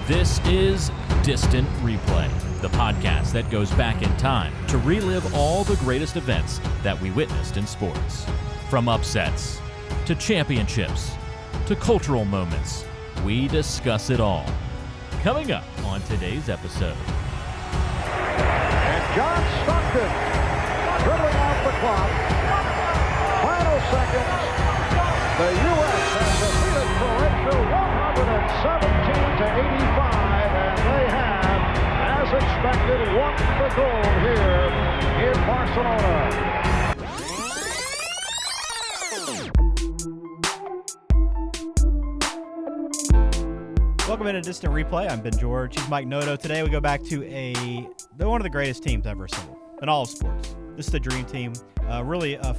This is Distant Replay, the podcast that goes back in time to relive all the greatest events that we witnessed in sports. From upsets, to championships, to cultural moments, we discuss it all. Coming up on today's episode. And John Stockton dribbling out the clock. Final seconds. The U.S. has defeated Croatia 117-85, and they have, as expected, won the gold here in Barcelona. Welcome into Distant Replay. I'm Ben George. He's Mike Noto. Today we go back to one of the greatest teams ever assembled in all of sports. This is the Dream Team. Really a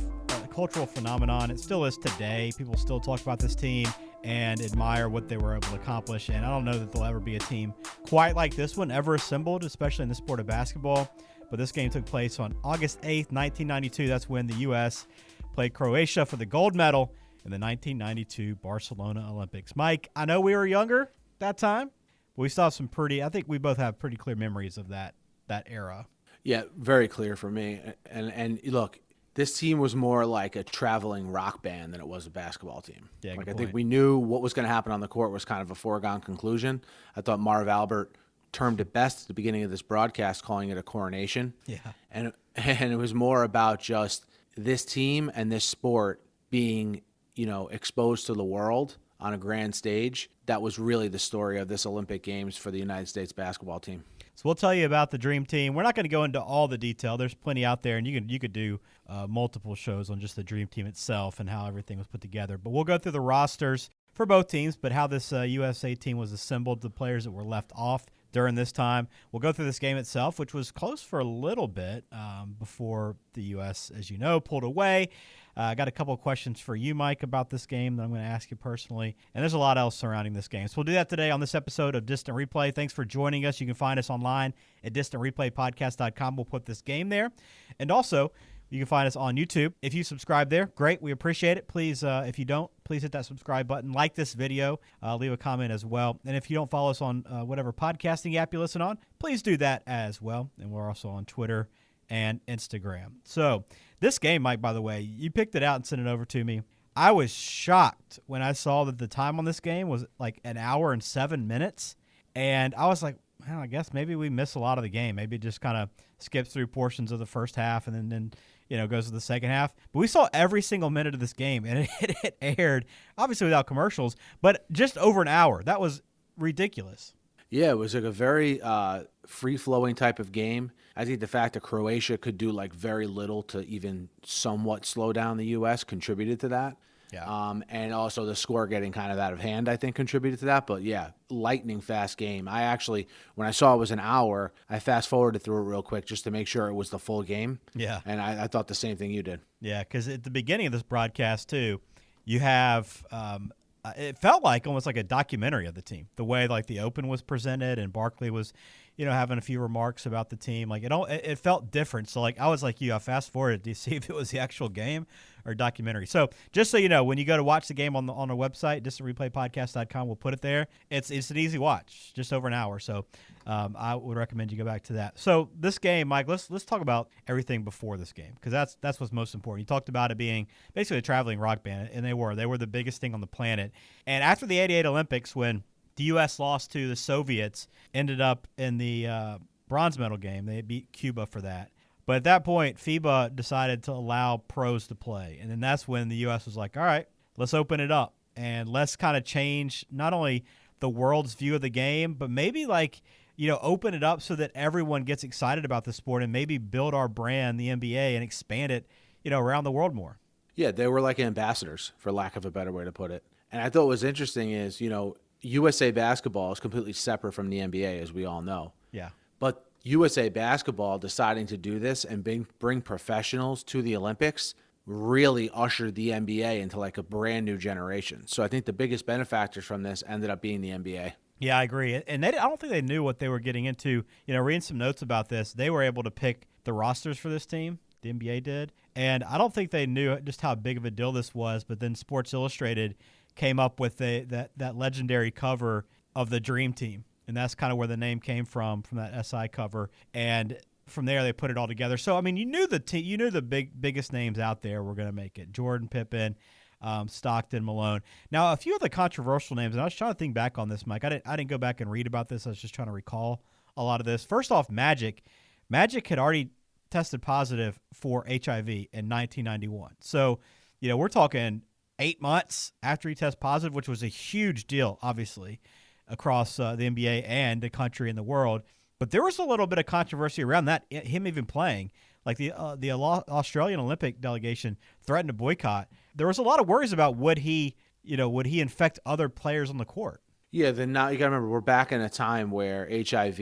cultural phenomenon. It still is today. People still talk about this team and admire what they were able to accomplish. And I don't know that there'll ever be a team quite like this one ever assembled, especially in the sport of basketball. But this game took place on August 8th, 1992. That's when the U.S. played Croatia for the gold medal in the 1992 Barcelona Olympics. Mike, I know we were younger that time, but we still have some I think we both have pretty clear memories of that era. Yeah, very clear for me. And look, this team was more like a traveling rock band than it was a basketball team. Yeah, like good I point. think we knew what was going to happen on the court was kind of a foregone conclusion. I thought Marv Albert termed it best at the beginning of this broadcast, calling it a coronation. Yeah. And it was more about just this team and this sport being, exposed to the world on a grand stage. That was really the story of this Olympic Games for the United States basketball team. So we'll tell you about the Dream Team. We're not going to go into all the detail. There's plenty out there, and you could do multiple shows on just the Dream Team itself and how everything was put together. But we'll go through the rosters for both teams, but how this USA team was assembled, the players that were left off during this time. We'll go through this game itself, which was close for a little bit before the U.S., as you know, pulled away. I got a couple of questions for you, Mike, about this game that I'm going to ask you personally. And there's a lot else surrounding this game. So we'll do that today on this episode of Distant Replay. Thanks for joining us. You can find us online at distantreplaypodcast.com. We'll put this game there. And also, you can find us on YouTube. If you subscribe there, great. We appreciate it. Please, if you don't, please hit that subscribe button. Like this video. Leave a comment as well. And if you don't follow us on whatever podcasting app you listen on, please do that as well. And we're also on Twitter and Instagram. So this game, Mike, by the way, you picked it out and sent it over to me. I was shocked when I saw that the time on this game was like an hour and 7 minutes. And I was like, well, I guess maybe we missed a lot of the game. Maybe it just kind of skips through portions of the first half and then goes to the second half. But we saw every single minute of this game, and it aired, obviously without commercials, but just over an hour. That was ridiculous. Yeah, it was like a very free-flowing type of game. I think the fact that Croatia could do like very little to even somewhat slow down the U.S. contributed to that. Yeah. And also the score getting kind of out of hand, I think, contributed to that. But yeah, lightning fast game. I actually, when I saw it was an hour, I fast-forwarded through it real quick just to make sure it was the full game. Yeah. And I thought the same thing you did. Yeah, because at the beginning of this broadcast, too, you have it felt like almost like a documentary of the team, the way like the Open was presented and Barkley was, having a few remarks about the team. Like it felt different. So like I was like you, I fast forwarded to see if it was the actual game or documentary. So just so you know, when you go to watch the game on our website, distantreplaypodcast.com, we'll put it there. It's an easy watch, just over an hour. So I would recommend you go back to that. So this game, Mike, let's talk about everything before this game, because that's what's most important. You talked about it being basically a traveling rock band, and they were the biggest thing on the planet. And after the '88 Olympics, when the U.S. lost to the Soviets, ended up in the bronze medal game. They beat Cuba for that. But at that point, FIBA decided to allow pros to play. And then that's when the U.S. was like, all right, let's open it up. And let's kind of change not only the world's view of the game, but maybe open it up so that everyone gets excited about the sport and maybe build our brand, the NBA, and expand it, around the world more. Yeah, they were like ambassadors, for lack of a better way to put it. And I thought what was interesting is, USA basketball is completely separate from the NBA, as we all know. Yeah. But USA basketball deciding to do this and bring professionals to the Olympics really ushered the NBA into like a brand new generation. So I think the biggest benefactors from this ended up being the NBA. Yeah, I agree. And I don't think they knew what they were getting into. Reading some notes about this, they were able to pick the rosters for this team. The NBA did. And I don't think they knew just how big of a deal this was, but then Sports Illustrated came up with that legendary cover of the Dream Team and that's kind of where the name came from that SI cover. And from there, they put it all together. So I mean, you knew the biggest names out there were going to make it: Jordan, Pippen, Stockton, Malone. Now, a few of the controversial names, and I was trying to think back on this, Mike. I didn't go back and read about this. I was just trying to recall a lot of this. First off, Magic had already tested positive for HIV in 1991. So, we're talking 8 months after he tested positive, which was a huge deal, obviously, across the NBA and the country and the world. But there was a little bit of controversy around that, him even playing. Like the Australian Olympic delegation threatened to boycott. There was a lot of worries about would he infect other players on the court. Yeah, then now you got to remember, we're back in a time where HIV,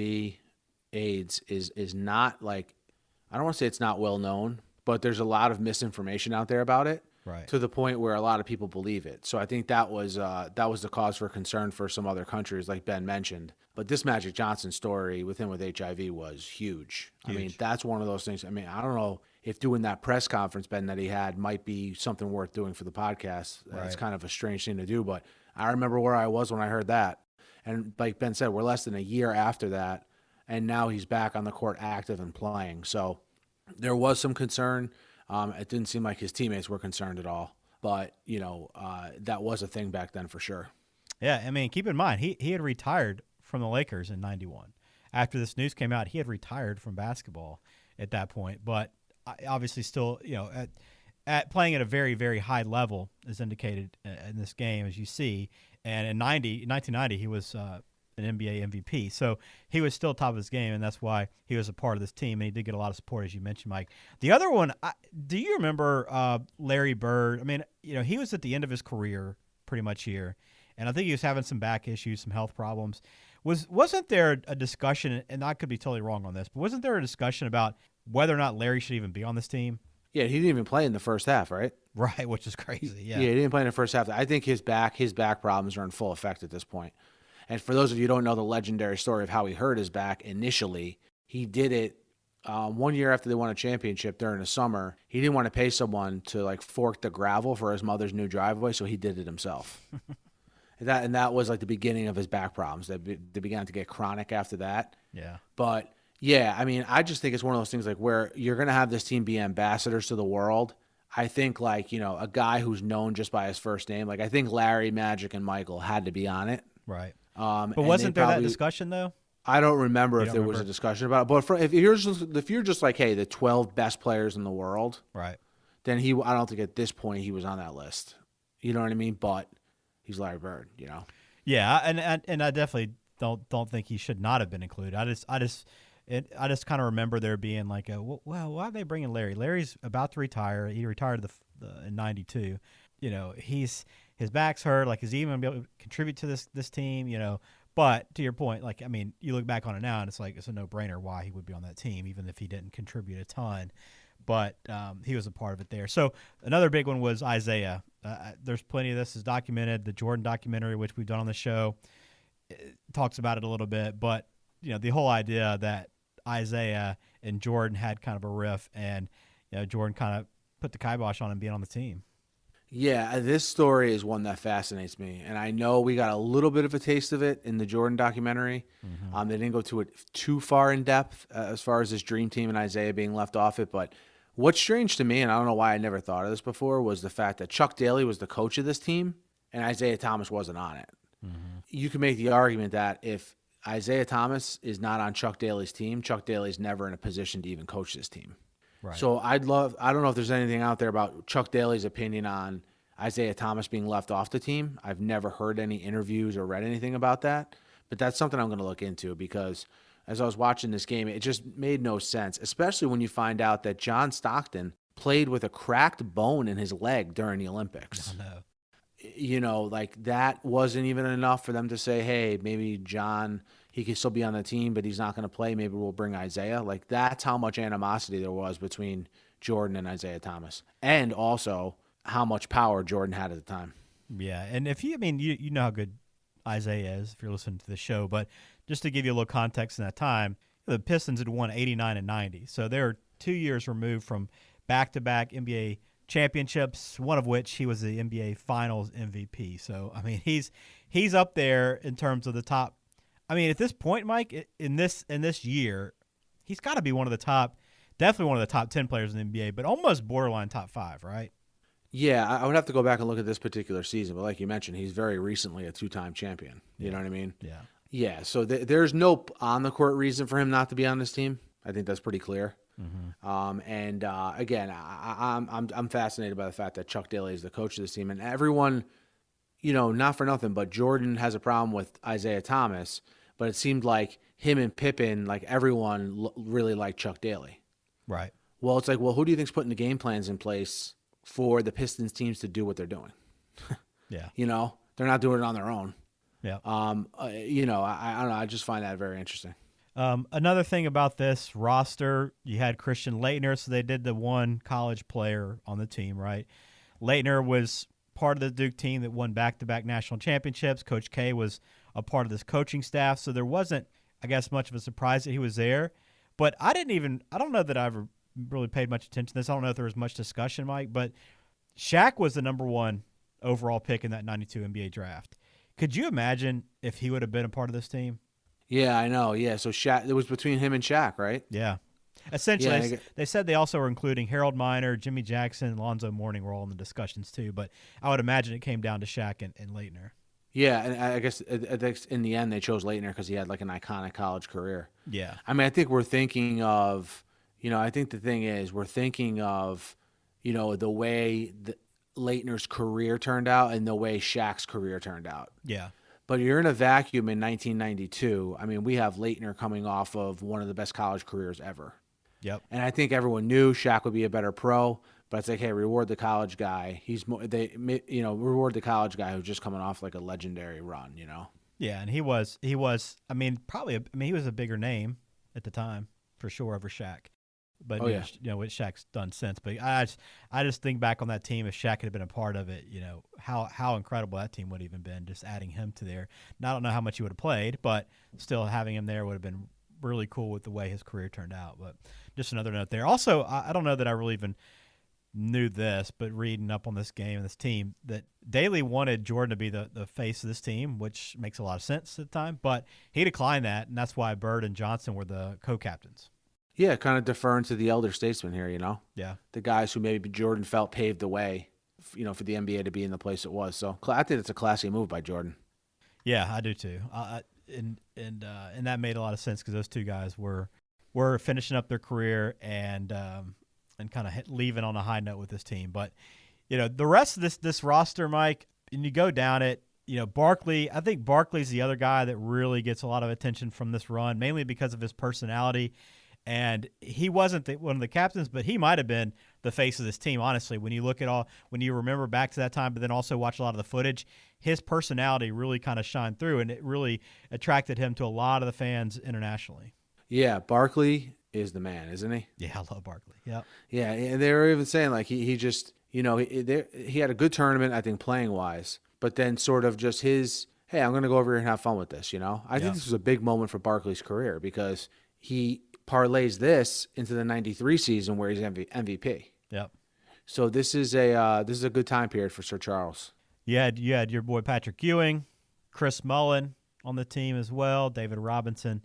AIDS is not like, I don't want to say it's not well known, but there's a lot of misinformation out there about it. Right. To the point where a lot of people believe it. So I think that was the cause for concern for some other countries, like Ben mentioned. But this Magic Johnson story with him with HIV was huge. I mean, that's one of those things. I mean, I don't know if doing that press conference, Ben, that he had might be something worth doing for the podcast. Right. It's kind of a strange thing to do, but I remember where I was when I heard that. And like Ben said, we're less than a year after that, and now he's back on the court active and playing. So there was some concern. It didn't seem like his teammates were concerned at all, but that was a thing back then for sure. Yeah, I mean, keep in mind he had retired from the Lakers in '91. After this news came out, he had retired from basketball at that point, but obviously still, at playing at a very, very high level, as indicated in this game, as you see. And in 1990, he was an NBA MVP. So he was still top of his game, and that's why he was a part of this team, and he did get a lot of support, as you mentioned, Mike. The other one, do you remember Larry Bird? I mean, he was at the end of his career pretty much here, and I think he was having some back issues, some health problems. Wasn't there a discussion, and I could be totally wrong on this, but wasn't there a discussion about whether or not Larry should even be on this team? Yeah, he didn't even play in the first half, right? Right, which is crazy. Yeah, he didn't play in the first half. I think his back problems are in full effect at this point. And for those of you who don't know the legendary story of how he hurt his back initially, he did it 1 year after they won a championship during the summer. He didn't want to pay someone to fork the gravel for his mother's new driveway, so he did it himself. and that was like the beginning of his back problems. They began to get chronic after that. Yeah. But yeah, I mean, I just think it's one of those things where you're going to have this team be ambassadors to the world. I think a guy who's known just by his first name, I think Larry, Magic, and Michael had to be on it. Right. But wasn't there that discussion though? I don't remember if there was a discussion about it. But if you're just like, hey, the 12 best players in the world, right? Then I don't think at this point he was on that list. You know what I mean? But he's Larry Bird, Yeah, and I definitely don't think he should not have been included. I just kind of remember there being well, why are they bringing Larry? Larry's about to retire. He retired in '92. His back's hurt. Is he even going to be able to contribute to this team? But to your point, you look back on it now, and it's a no-brainer why he would be on that team, even if he didn't contribute a ton. But he was a part of it there. So another big one was Isaiah. There's plenty of this is documented. The Jordan documentary, which we've done on the show, talks about it a little bit. But the whole idea that Isaiah and Jordan had kind of a riff, and Jordan kind of put the kibosh on him being on the team. Yeah, this story is one that fascinates me, and I know we got a little bit of a taste of it in the Jordan documentary. Mm-hmm. They didn't go to it too far in depth as far as this dream team and Isaiah being left off it, but what's strange to me, and I don't know why I never thought of this before, was the fact that Chuck Daly was the coach of this team, and Isaiah Thomas wasn't on it. Mm-hmm. You can make the argument that if Isaiah Thomas is not on Chuck Daly's team, Chuck Daly's never in a position to even coach this team. Right. So I don't know if there's anything out there about Chuck Daly's opinion on Isaiah Thomas being left off the team. I've never heard any interviews or read anything about that, but that's something I'm going to look into because as I was watching this game, it just made no sense, especially when you find out that John Stockton played with a cracked bone in his leg during the Olympics. Oh, no. That wasn't even enough for them to say, hey, maybe John, he can still be on the team, but he's not going to play. Maybe we'll bring Isaiah. That's how much animosity there was between Jordan and Isaiah Thomas, and also how much power Jordan had at the time. Yeah, and you know how good Isaiah is if you're listening to the show, but just to give you a little context in that time, the Pistons had won 89 and 90, so they're 2 years removed from back-to-back NBA championships, one of which he was the NBA Finals MVP. So, he's up there in terms of the top I mean, at this point, Mike, in this year, he's got to be definitely one of the top 10 players in the NBA, but almost borderline top 5, right? Yeah, I would have to go back and look at this particular season, but like you mentioned, he's very recently a 2-time champion. You know what I mean? Yeah. Yeah, so there's no on-the-court reason for him not to be on this team. I think that's pretty clear. Again, I'm fascinated by the fact that Chuck Daly is the coach of this team, and everyone, not for nothing, but Jordan has a problem with Isaiah Thomas, but it seemed like him and Pippen, like everyone really liked Chuck Daly. Right. Well, it's like, well, who do you think's putting the game plans in place for the Pistons teams to do what they're doing? Yeah. They're not doing it on their own. Yeah. I don't know. I just find that very interesting. Another thing about this roster, you had Christian Laettner, so they did the one college player on the team, right? Laettner was part of the Duke team that won back-to-back national championships. Coach K was a part of this coaching staff, so there wasn't, I guess, much of a surprise that he was there. But I don't know that I ever really paid much attention to this. I don't know if there was much discussion, Mike, but Shaq was the number 1 overall pick in that 92 NBA draft. Could you imagine if he would have been a part of this team? Yeah, I know. Yeah, so Shaq, it was between him and Shaq, right? Yeah. Essentially, they said they also were including Harold Miner, Jimmy Jackson, and Lonzo Mourning were all in the discussions too, but I would imagine it came down to Shaq and Laettner. Yeah, and I guess in the end they chose Laettner because he had like an iconic college career. Yeah. I mean, I think we're thinking of, I think the thing is we're thinking of, the way Laettner's career turned out and the way Shaq's career turned out. Yeah. But you're in a vacuum in 1992. I mean, we have Laettner coming off of one of the best college careers ever. Yep. And I think everyone knew Shaq would be a better pro, but it's like, hey, reward the college guy. Reward the college guy who's just coming off like a legendary run, Yeah, and he was. he was a bigger name at the time for sure over Shaq. But what Shaq's done since. But I just think back on that team. If Shaq had been a part of it, how incredible that team would have even been. Just adding him to there. Now, I don't know how much he would have played, but still having him there would have been really cool with the way his career turned out. But just another note there. Also, I don't know that I really even knew this, but reading up on this game and this team, that Daly wanted Jordan to be the face of this team, which makes a lot of sense at the time. But he declined that, and that's why Bird and Johnson were the co-captains. Yeah, kind of deferring to the elder statesman here, Yeah. The guys who maybe Jordan felt paved the way, for the NBA to be in the place it was. So I think it's a classy move by Jordan. Yeah, I do too. And that made a lot of sense because those two guys were finishing up their career and kind of leaving on a high note with this team. But the rest of this roster, Mike, and you go down it. Barkley. I think Barkley's the other guy that really gets a lot of attention from this run, mainly because of his personality. And he wasn't one of the captains, but he might have been the face of this team, honestly. When you remember back to that time, but then also watch a lot of the footage, his personality really kind of shined through, and it really attracted him to a lot of the fans internationally. Yeah, Barkley is the man, isn't he? Yeah, I love Barkley. Yeah. Yeah, and they were even saying like he just, he had a good tournament, I think, playing-wise, but then sort of just his, hey, I'm going to go over here and have fun with this, I think this was a big moment for Barkley's career because he parlays this into the 93 season where he's MVP. Yep. So this is a good time period for Sir Charles. You had your boy Patrick Ewing, Chris Mullin on the team as well, David Robinson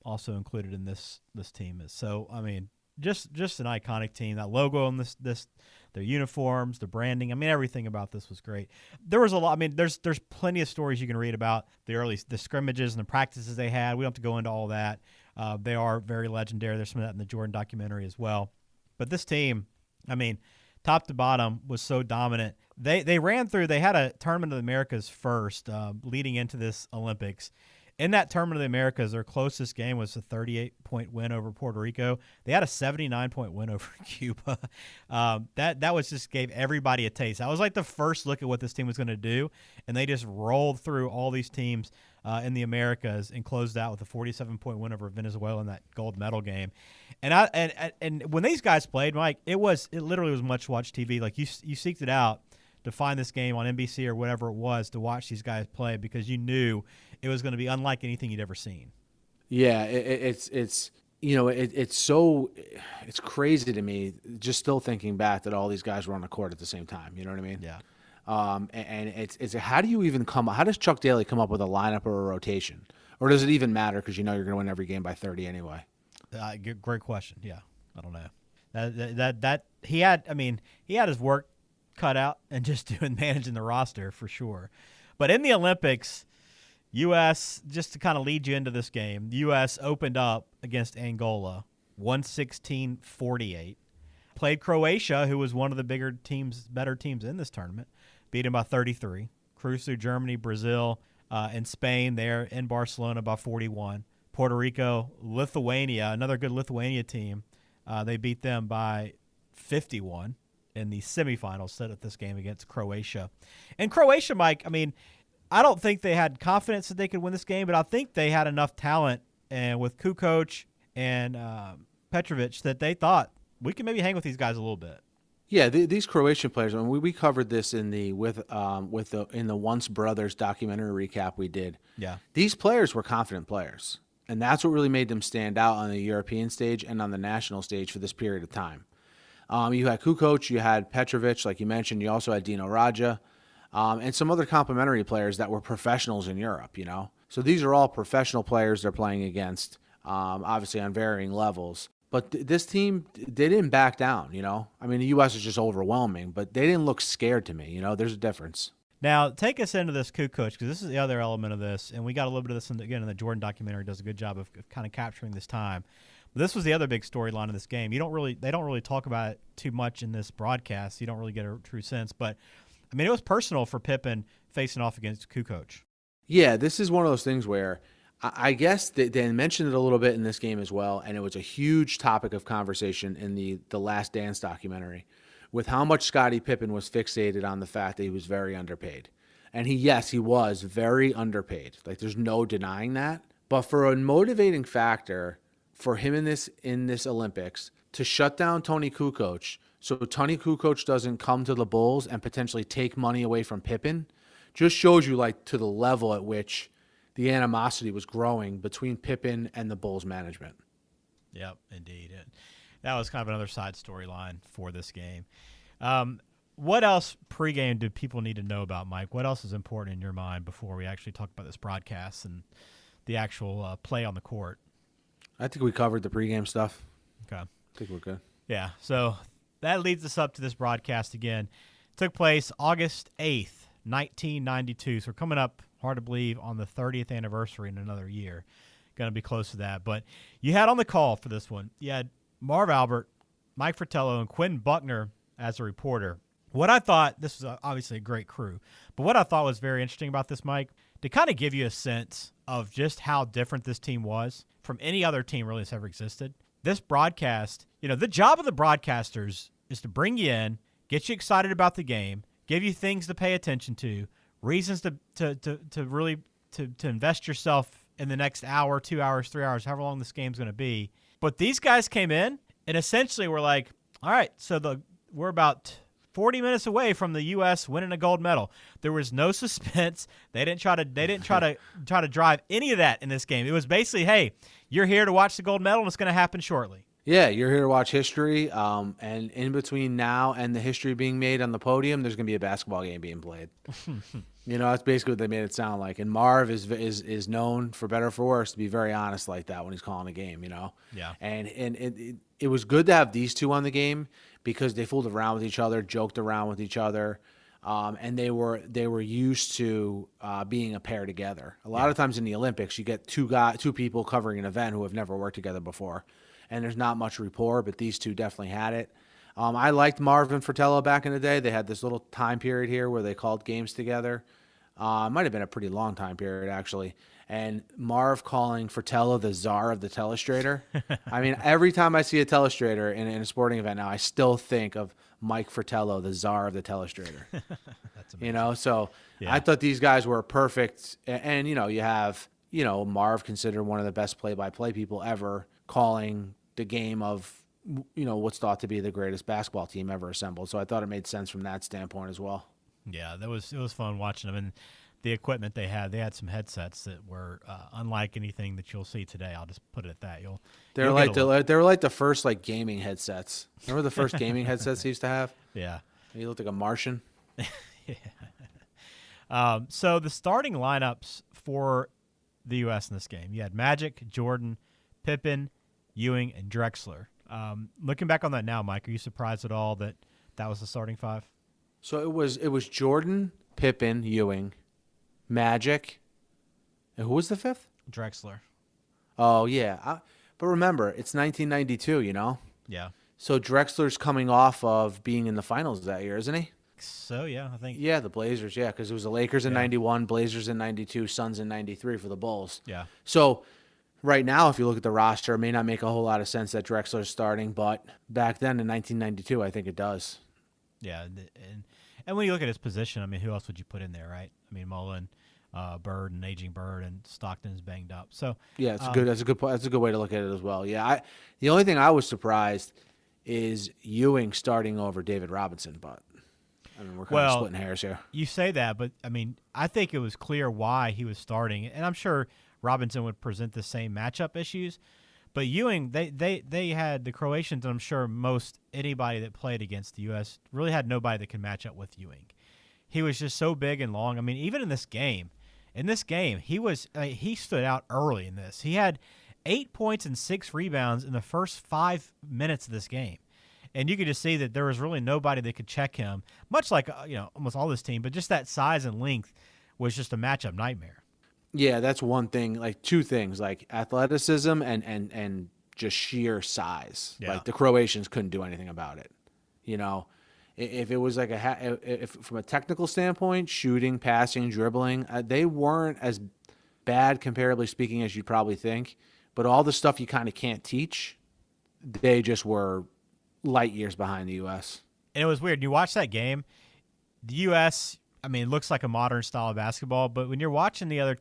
also included in this team. So I mean, just an iconic team. That logo on this their uniforms, the branding. I mean, everything about this was great. There was a lot. I mean, there's plenty of stories you can read about the scrimmages and the practices they had. We don't have to go into all that. They are very legendary. There's some of that in the Jordan documentary as well. But this team, I mean, top to bottom, was so dominant. They ran through. They had a Tournament of the Americas first, leading into this Olympics. In that Tournament of the Americas, their closest game was a 38-point win over Puerto Rico. They had a 79-point win over Cuba. That was just gave everybody a taste. That was like the first look at what this team was going to do, and they just rolled through all these teams in the Americas and closed out with a 47-point win over Venezuela in that gold medal game. And when these guys played, Mike, it literally was much-watched TV. Like you seeked it out to find this game on NBC or whatever it was to watch these guys play because you knew it was going to be unlike anything you'd ever seen. Yeah, it's crazy to me just still thinking back that all these guys were on the court at the same time. You know what I mean? Yeah. And it's how do you even how does Chuck Daly come up with a lineup or a rotation? Or does it even matter because you know you're going to win every game by 30 anyway? Great question. Yeah, I don't know. That he had his work cut out and just managing the roster for sure. But in the Olympics, U.S., just to kind of lead you into this game, the U.S. opened up against Angola 116-48. Played Croatia, who was one of the better teams in this tournament, beat them by 33. Cruised through Germany, Brazil, and Spain there in Barcelona by 41. Puerto Rico, Lithuania, another good Lithuania team. They beat them by 51 in the semifinals set up this game against Croatia. And Croatia, Mike, I don't think they had confidence that they could win this game, but I think they had enough talent and with Kukoc and Petrovic that they thought we can maybe hang with these guys a little bit. Yeah, these Croatian players. We covered this in the Once Brothers documentary recap we did. Yeah, these players were confident players, and that's what really made them stand out on the European stage and on the national stage for this period of time. You had Kukoc, you had Petrovic, like you mentioned. You also had Dino Radja, and some other complementary players that were professionals in Europe. So these are all professional players they're playing against, obviously on varying levels. But this team, they didn't back down, the U.S. is just overwhelming, but they didn't look scared to me, There's a difference. Now, take us into this Kukoc, because this is the other element of this, and we got a little bit of this, in the Jordan documentary does a good job of kind of capturing this time. But this was the other big storyline of this game. They don't really talk about it too much in this broadcast. You don't really get a true sense. But, it was personal for Pippen facing off against Kukoc. Yeah, this is one of those things where I guess they mentioned it a little bit in this game as well, and it was a huge topic of conversation in the Last Dance documentary with how much Scottie Pippen was fixated on the fact that he was very underpaid. And he was very underpaid. Like, there's no denying that. But for a motivating factor for him in this Olympics to shut down Tony Kukoc so Tony Kukoc doesn't come to the Bulls and potentially take money away from Pippen just shows you, like, to the level at which the animosity was growing between Pippen and the Bulls management. Yep, indeed. That was kind of another side storyline for this game. What else pregame do people need to know about, Mike? What else is important in your mind before we actually talk about this broadcast and the actual play on the court? I think we covered the pregame stuff. Okay. I think we're good. Yeah, so that leads us up to this broadcast again. It took place August 8th, 1992. So we're coming up, hard to believe, on the 30th anniversary in another year. Going to be close to that. But you had on the call for this one, you had Marv Albert, Mike Fratello, and Quinn Buckner as a reporter. What I thought, this was obviously a great crew, but what I thought was very interesting about this, Mike, to kind of give you a sense of just how different this team was from any other team really that's ever existed. This broadcast, the job of the broadcasters is to bring you in, get you excited about the game, give you things to pay attention to, reasons to really invest yourself in the next hour, 2 hours, 3 hours, however long this game's going to be. But these guys came in and essentially were like, all right, so we're about 40 minutes away from the U.S. winning a gold medal. There was no suspense. They didn't try to drive any of that in this game. It was basically, hey, you're here to watch the gold medal, and it's going to happen shortly. Yeah, you're here to watch history, and in between now and the history being made on the podium, there's going to be a basketball game being played. That's basically what they made it sound like. And Marv is known, for better or for worse, to be very honest like that when he's calling a game, Yeah. And it was good to have these two on the game because they fooled around with each other, joked around with each other, and they were used to being a pair together. A lot of times in the Olympics, you get two people covering an event who have never worked together before. And there's not much rapport, but these two definitely had it. I liked Marv and Fratello back in the day. They had this little time period here where they called games together. It might have been a pretty long time period, actually. And Marv calling Fratello the czar of the telestrator. Every time I see a telestrator in a sporting event now, I still think of Mike Fratello, the czar of the telestrator. That's amazing. I thought these guys were perfect. And you have, Marv considered one of the best play-by-play people ever calling the game of, what's thought to be the greatest basketball team ever assembled. So I thought it made sense from that standpoint as well. Yeah, it was fun watching them. And the equipment they had some headsets that were unlike anything that you'll see today. I'll just put it at that. They were like the first gaming headsets. Remember the first gaming headsets they used to have? Yeah. You looked like a Martian. So the starting lineups for the U.S. in this game, you had Magic, Jordan, Pippen, Ewing, and Drexler. Looking back on that now, Mike, are you surprised at all that was the starting five? So it was Jordan, Pippen, Ewing, Magic, and who was the fifth? Drexler. Oh, yeah. But remember, it's 1992, you know? Yeah. So Drexler's coming off of being in the finals that year, isn't he? So, yeah, I think. Yeah, the Blazers, yeah, because it was the Lakers in 91, Blazers in 92, Suns in 93 for the Bulls. Yeah. So right now, if you look at the roster, it may not make a whole lot of sense that Drexler's starting, but back then in 1992, I think it does. Yeah, and when you look at his position, I mean, who else would you put in there, right? I mean, Mullen, Bird, and aging Bird, and Stockton's banged up. So yeah, it's good. That's a good way to look at it as well. Yeah, the only thing I was surprised is Ewing starting over David Robinson, but I mean, we're kind of splitting hairs here. You say that, but I mean, I think it was clear why he was starting, and I'm sure Robinson would present the same matchup issues. But Ewing, they had the Croatians, and I'm sure most anybody that played against the U.S. really had nobody that could match up with Ewing. He was just so big and long. I mean, even in this game, he stood out early in this. He had 8 points and 6 rebounds in the first 5 minutes of this game. And you could just see that there was really nobody that could check him, much like almost all this team, but just that size and length was just a matchup nightmare. Yeah, that's one thing. Like two things, like athleticism and just sheer size. Yeah. Like the Croatians couldn't do anything about it. You know, if it was like if from a technical standpoint, shooting, passing, dribbling, they weren't as bad, comparably speaking, as you'd probably think. But all the stuff you kind of can't teach, they just were light years behind the U.S. And it was weird. You watch that game, the U.S., I mean, it looks like a modern style of basketball, but when you're watching the other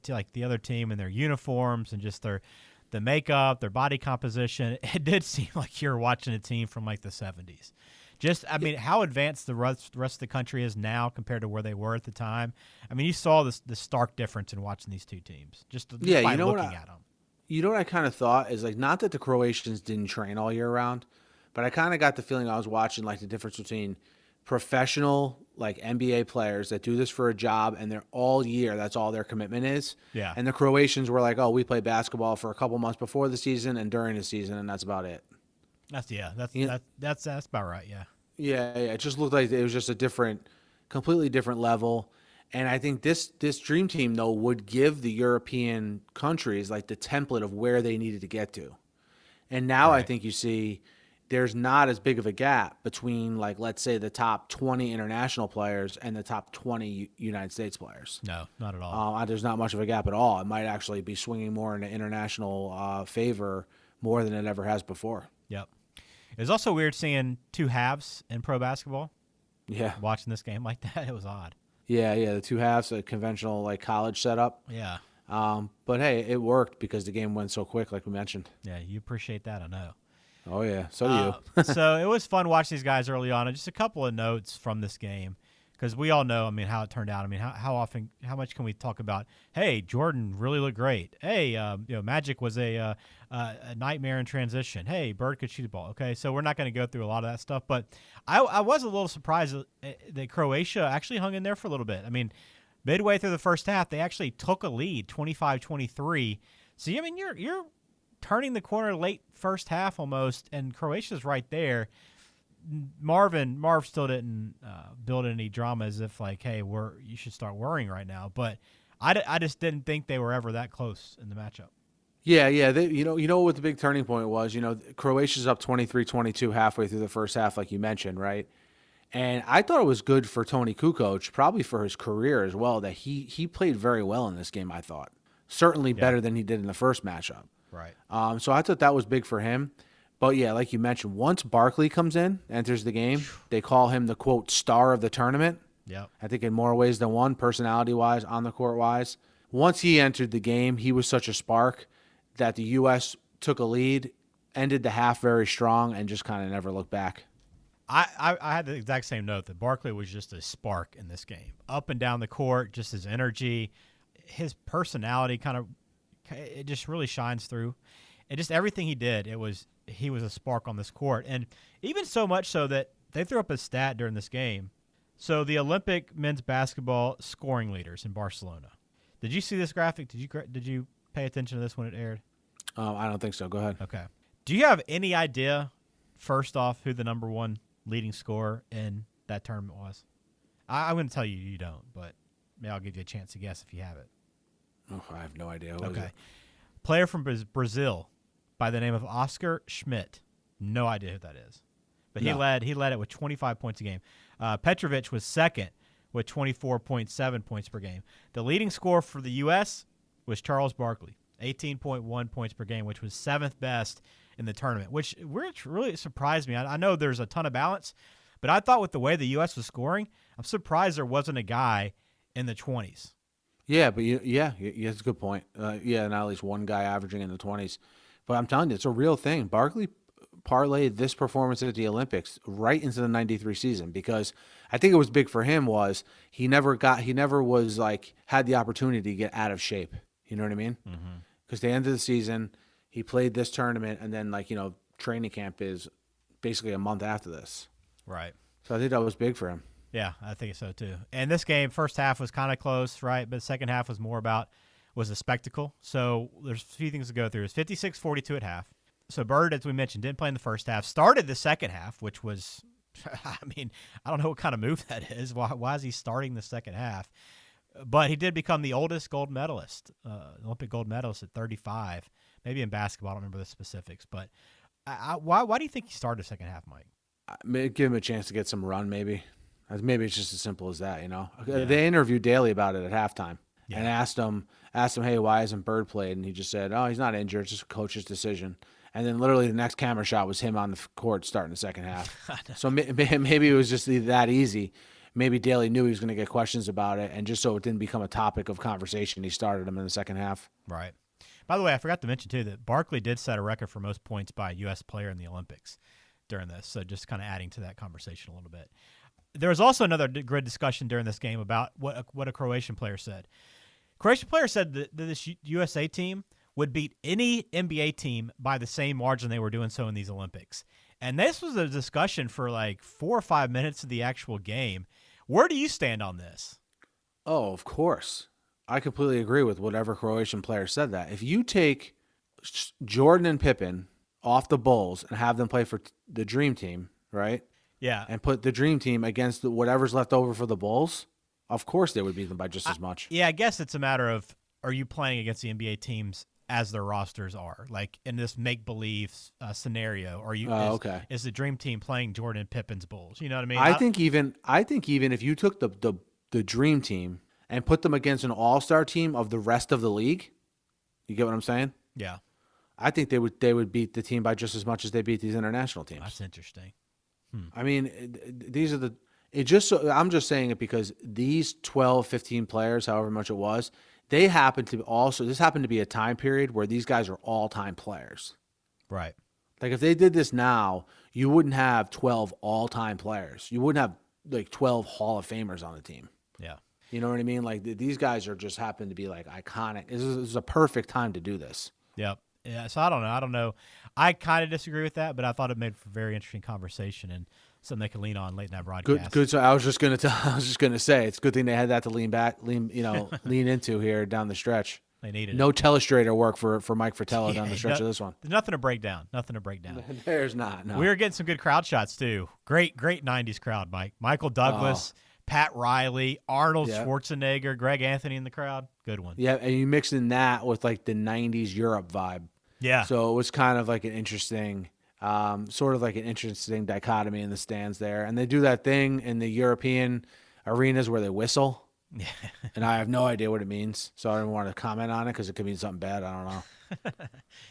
team and their uniforms and just the makeup, their body composition, it did seem like you're watching a team from like the 70s. Just, I mean, how advanced the rest of the country is now compared to where they were at the time. I mean, you saw the stark difference in watching these two teams, just by looking at them. You know what I kind of thought is, like, not that the Croatians didn't train all year round, but I kind of got the feeling I was watching like the difference between professional, like NBA players that do this for a job and they're all year, that's all their commitment is. Yeah. And the Croatians were like, oh, we play basketball for a couple months before the season and during the season, and that's about it. That's about right, yeah. Yeah, it just looked like it was just a completely different level. And I think this dream team, though, would give the European countries like the template of where they needed to get to. And now I think you see there's not as big of a gap between, like, let's say the top 20 international players and the top 20 United States players. No, not at all. There's not much of a gap at all. It might actually be swinging more in international favor more than it ever has before. Yep. It was also weird seeing two halves in pro basketball. Yeah. Watching this game like that, it was odd. Yeah, the two halves, a conventional like college setup. Yeah. But hey, it worked because the game went so quick, like we mentioned. Yeah, you appreciate that, I know. Oh yeah, so do you. So it was fun watching these guys early on, and just a couple of notes from this game, because we all know, I mean, how it turned out. I mean, how much can we talk about? Hey, Jordan really looked great. Hey, Magic was a nightmare in transition. Hey, Bird could shoot the ball. Okay, so we're not going to go through a lot of that stuff, but I was a little surprised that Croatia actually hung in there for a little bit. I mean, midway through the first half, they actually took a lead, 25-23. So I mean, you're turning the corner late first half almost, and Croatia's right there. Marv still didn't build any drama as if like, hey, you should start worrying right now. But I just didn't think they were ever that close in the matchup. Yeah. They, you know what the big turning point was? You know, Croatia's up 23-22 halfway through the first half, like you mentioned, right? And I thought it was good for Toni Kukoc, probably for his career as well, that he played very well in this game. I thought certainly better than he did in the first matchup. Right. So I thought that was big for him. But yeah, like you mentioned, once Barkley comes in, enters the game, they call him the, quote, star of the tournament. Yeah. I think in more ways than one, personality-wise, on the court-wise. Once he entered the game, he was such a spark that the U.S. took a lead, ended the half very strong, and just kind of never looked back. I had the exact same note that Barkley was just a spark in this game. Up and down the court, just his energy, his personality it just really shines through. And just everything he did, he was a spark on this court. And even so much so that they threw up a stat during this game. So the Olympic men's basketball scoring leaders in Barcelona. Did you see this graphic? Did you pay attention to this when it aired? I don't think so. Go ahead. Okay. Do you have any idea, first off, who the number one leading scorer in that tournament was? I'm going to tell you you don't, but maybe I'll give you a chance to guess if you have it. Oh, I have no idea. Who is Okay. it? Player from Brazil by the name of Oscar Schmidt. No idea who that is. But he No. led it with 25 points a game. Petrovic was second with 24.7 points per game. The leading scorer for the U.S. was Charles Barkley, 18.1 points per game, which was seventh best in the tournament, which really surprised me. I know there's a ton of balance, but I thought with the way the U.S. was scoring, I'm surprised there wasn't a guy in the 20s. Yeah, but that's a good point. Not at least one guy averaging in the 20s. But I'm telling you, it's a real thing. Barkley parlayed this performance at the Olympics right into the 93 season, because I think it was big for him was he never was like had the opportunity to get out of shape. You know what I mean? Because the end of the season, he played this tournament, and then training camp is basically a month after this. Right. So I think that was big for him. Yeah, I think so too. And this game, first half was kind of close, right? But the second half was a spectacle. So there's a few things to go through. It's 56-42 at half. So Bird, as we mentioned, didn't play in the first half. Started the second half, which was, I don't know what kind of move that is. Why is he starting the second half? But he did become the oldest gold medalist, Olympic gold medalist at 35. Maybe in basketball, I don't remember the specifics. But why do you think he started the second half, Mike? Give him a chance to get some run, maybe. Maybe it's just as simple as that, Yeah. They interviewed Daly about it at halftime and Yeah. asked him, hey, why hasn't Bird played? And he just said, oh, he's not injured, it's just a coach's decision. And then literally the next camera shot was him on the court starting the second half. So maybe it was just that easy. Maybe Daly knew he was going to get questions about it, and just so it didn't become a topic of conversation, he started him in the second half. Right. By the way, I forgot to mention, too, that Barkley did set a record for most points by a U.S. player in the Olympics during this, so just kind of adding to that conversation a little bit. There was also another good discussion during this game about what a Croatian player said. Croatian player said that this USA team would beat any NBA team by the same margin they were doing so in these Olympics. And this was a discussion for like 4 or 5 minutes of the actual game. Where do you stand on this? Oh, of course. I completely agree with whatever Croatian player said that. If you take Jordan and Pippen off the Bulls and have them play for the Dream Team, right? Yeah. And put the Dream Team against whatever's left over for the Bulls, of course they would beat them by just as much. Yeah, I guess it's a matter of, are you playing against the NBA teams as their rosters are? Like in this make-believe scenario, is the Dream Team playing Jordan and Pippen's Bulls? You know what I mean? I think even if you took the Dream Team and put them against an all-star team of the rest of the league, you get what I'm saying? Yeah. I think they would beat the team by just as much as they beat these international teams. That's interesting. I mean, these are I'm just saying it because these 12, 15 players, however much it was, this happened to be a time period where these guys are all-time players. Right. Like if they did this now, you wouldn't have 12 all-time players. You wouldn't have like 12 Hall of Famers on the team. Yeah. You know what I mean? Like these guys are just happen to be like iconic. This is a perfect time to do this. Yep. Yeah, so I don't know. I kind of disagree with that, but I thought it made for a very interesting conversation and something they could lean on late in that broadcast. Good. So I was just gonna say it's a good thing they had that to lean into here down the stretch. They needed no it. telestrator work for Mike Fratello down the stretch of this one. There's nothing to break down. There's not. No. We were getting some good crowd shots too. Great 90s crowd, Mike. Michael Douglas, Pat Riley, Arnold Schwarzenegger, Greg Anthony in the crowd. Good one. Yeah, and you mix in that with like the 90s Europe vibe. Yeah. So it was kind of like an interesting dichotomy in the stands there. And they do that thing in the European arenas where they whistle. Yeah. And I have no idea what it means. So I don't want to comment on it because it could mean something bad. I don't know.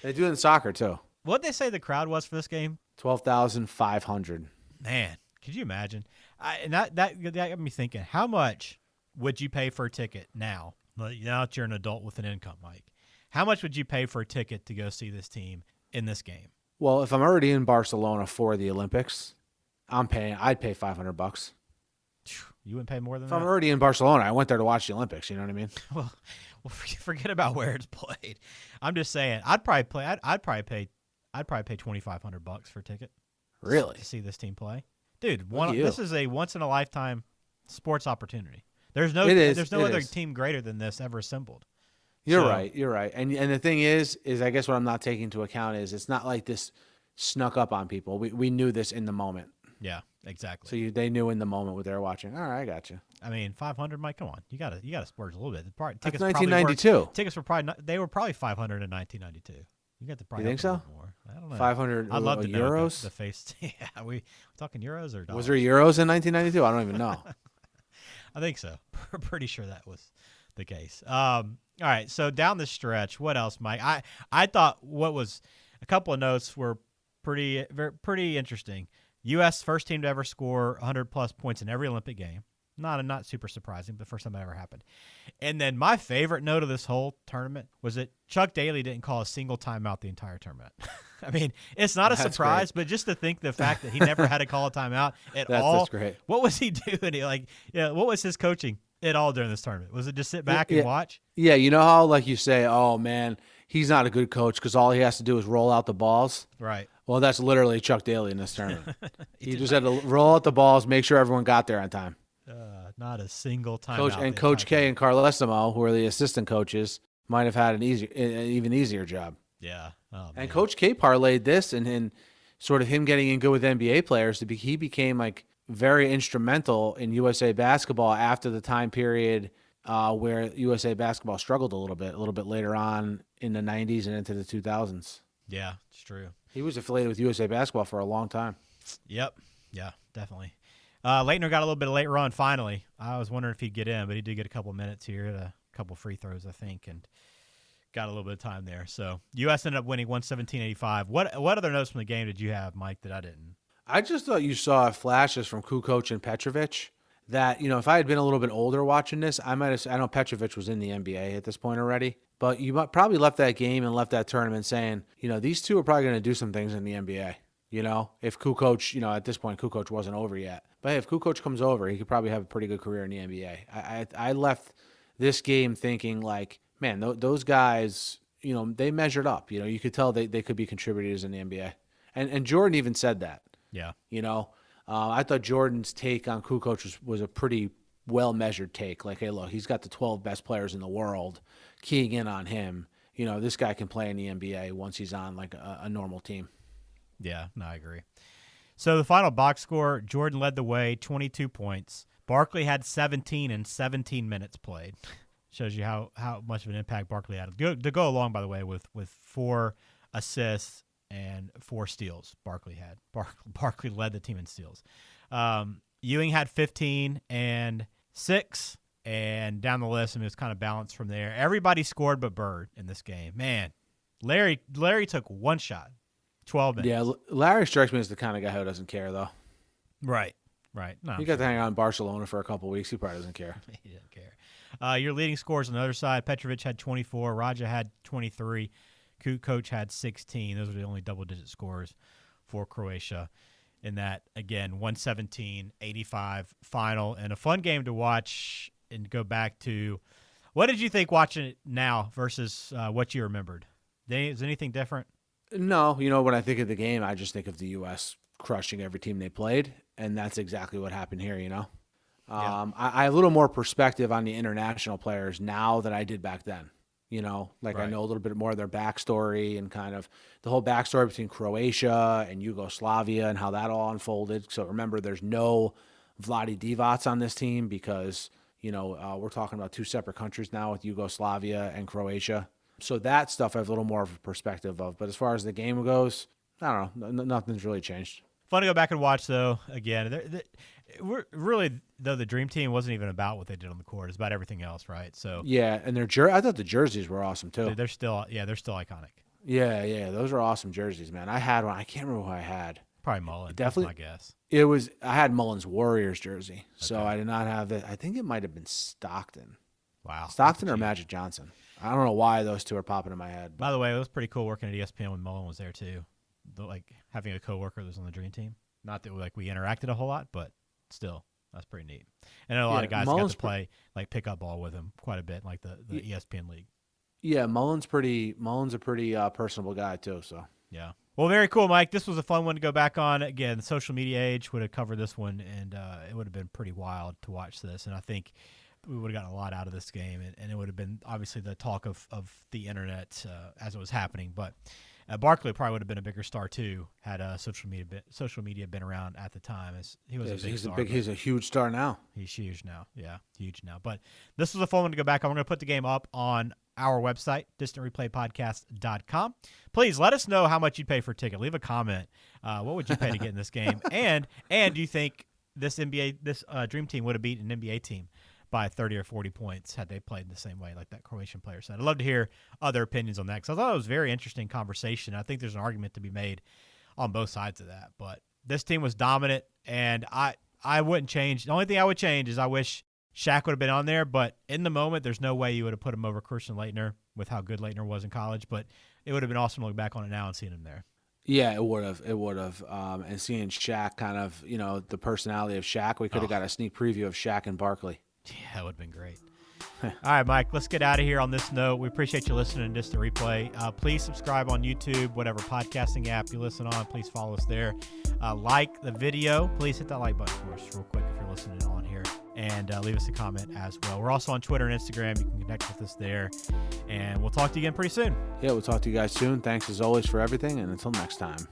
They do it in soccer too. What'd they say the crowd was for this game? 12,500. Man, could you imagine? And that got me thinking, how much would you pay for a ticket now? Now that you're an adult with an income, Mike. How much would you pay for a ticket to go see this team in this game? Well, if I'm already in Barcelona for the Olympics, I'd pay $500. You wouldn't pay more than if that? I'm already in Barcelona, I went there to watch the Olympics. You know what I mean? Well, forget about where it's played. I'm just saying, I'd probably pay $2,500 for a ticket. Really? To see this team play, dude. This is a once in a lifetime Sports opportunity. There's no other team greater than this ever assembled. You're right. And the thing is I guess what I'm not taking into account is it's not like this snuck up on people. We knew this in the moment. Yeah, exactly. So they knew in the moment what they were watching. All right, I got you. I mean, 500, Mike. Come on, you got to splurge a little bit. That's 1992. Tickets were probably 500 in 1992. You got to probably. You think so? More. I don't know. 500. I'd love to know euros. The face. Yeah, we talking euros or dollars? Was there euros in 1992? I don't even know. I think so. Pretty sure that was the case. All right, so down the stretch, what else, Mike? I thought what was a couple of notes were pretty interesting. U.S. first team to ever score 100-plus points in every Olympic game. Not super surprising, but first time that ever happened. And then my favorite note of this whole tournament was that Chuck Daly didn't call a single timeout the entire tournament. I mean, it's not a surprise, but just to think the fact that he never had to call a timeout at all. That's great. What was he doing? What was his coaching at all during this tournament? Was it just sit back and watch? Yeah, you know how like you say, oh man, he's not a good coach because all he has to do is roll out the balls. Right. Well, that's literally Chuck Daly in this tournament. he just had to roll out the balls, make sure everyone got there on time. Not a single time. Coach K and Carlesimo, who are the assistant coaches, might have had an even easier job. Yeah. Oh, and Coach K parlayed this and sort of him getting in good with NBA players. He became like very instrumental in USA basketball after the time period where USA basketball struggled a little bit later on in the 90s and into the 2000s. Yeah, it's true. He was affiliated with USA basketball for a long time. Yep. Yeah, definitely. Laettner got a little bit of late run finally. I was wondering if he'd get in, but he did get a couple minutes here, a couple free throws, I think, and got a little bit of time there. So U.S. ended up winning 117-85. What other notes from the game did you have, Mike, that I didn't? I just thought you saw flashes from Kukoc and Petrovic that, if I had been a little bit older watching this, I know Petrovic was in the NBA at this point already, but you probably left that game and left that tournament saying, these two are probably going to do some things in the NBA. If Kukoc, at this point, Kukoc wasn't over yet. But hey, if Kukoc comes over, he could probably have a pretty good career in the NBA. I left this game thinking like, man, those guys, they measured up. You could tell they could be contributors in the NBA. And Jordan even said that. Yeah. I thought Jordan's take on Kukoc was a pretty well-measured take. Like, hey, look, he's got the 12 best players in the world keying in on him. This guy can play in the NBA once he's on like a normal team. Yeah, no, I agree. So the final box score, Jordan led the way, 22 points. Barkley had 17 in 17 minutes played. Shows you how much of an impact Barkley had. To go along, by the way, with 4 assists and 4 steals Barkley had. Barkley led the team in steals. Ewing had 15 and 6, and down the list, it was kind of balanced from there. Everybody scored but Bird in this game. Man, Larry took one shot. 12 minutes. Yeah, Larry strikes me as the kind of guy who doesn't care, though. Right. No, he got to hang out in Barcelona for a couple of weeks. He probably doesn't care. He doesn't care. Your leading scores on the other side, Petrovic had 24, Raja had 23, Kukoc had 16. Those are the only double-digit scores for Croatia in that, again, 117-85 final. And a fun game to watch and go back to. What did you think watching it now versus what you remembered? Is anything different? No, when I think of the game, I just think of the U.S. crushing every team they played, and that's exactly what happened here, Yeah. I have a little more perspective on the international players now than I did back then, I know a little bit more of their backstory and kind of the whole backstory between Croatia and Yugoslavia and how that all unfolded. So remember, there's no Vlade Divac on this team because, we're talking about 2 separate countries now with Yugoslavia and Croatia. So that stuff I have a little more of a perspective of. But as far as the game goes, I don't know. Nothing's really changed. Fun to go back and watch, though. Again, we're really, though, the Dream Team wasn't even about what they did on the court. It's about everything else, right? So yeah, and I thought the jerseys were awesome, too. They're still iconic. Yeah, those are awesome jerseys, man. I had one. I can't remember who I had. Probably Mullen. Definitely, I guess. I had Mullen's Warriors jersey, so I did not have it. I think it might have been Stockton. Wow. Stockton or Magic Johnson. I don't know why those two are popping in my head. By the way, it was pretty cool working at ESPN when Mullen was there too. Having a coworker that was on the Dream Team. Not that we interacted a whole lot, but still, that's pretty neat. And a lot of guys got to play pickup ball with him quite a bit, like the ESPN league. Yeah, Mullen's a pretty personable guy too. So yeah. Well, very cool, Mike. This was a fun one to go back on. Again, the social media age would have covered this one, and it would have been pretty wild to watch this. And I think we would have gotten a lot out of this game, and it would have been obviously the talk of the internet as it was happening. But Barkley probably would have been a bigger star too had social media been around at the time. As he was he's a huge star now. He's huge now. Yeah, huge now. But this was a fun one to go back on. We're going to put the game up on our website, distantreplaypodcast.com. Please let us know how much you'd pay for a ticket. Leave a comment. What would you pay to get in this game? And do you think this Dream Team would have beaten an NBA team by 30 or 40 points had they played in the same way like that Croatian player said? I'd love to hear other opinions on that because I thought it was a very interesting conversation. I think there's an argument to be made on both sides of that. But this team was dominant, and I wouldn't change. The only thing I would change is I wish Shaq would have been on there, but in the moment, there's no way you would have put him over Christian Laettner with how good Laettner was in college. But it would have been awesome to look back on it now and seeing him there. Yeah, it would have. And seeing Shaq, kind of, the personality of Shaq, we could have got a sneak preview of Shaq and Barkley. Yeah, that would have been great. All right, Mike, let's get out of here on this note. We appreciate you listening to Distant Replay. Please subscribe on YouTube, whatever podcasting app you listen on. Please follow us there. Like the video. Please hit that like button for us real quick if you're listening on here. And leave us a comment as well. We're also on Twitter and Instagram. You can connect with us there. And we'll talk to you again pretty soon. Yeah, we'll talk to you guys soon. Thanks as always for everything. And until next time.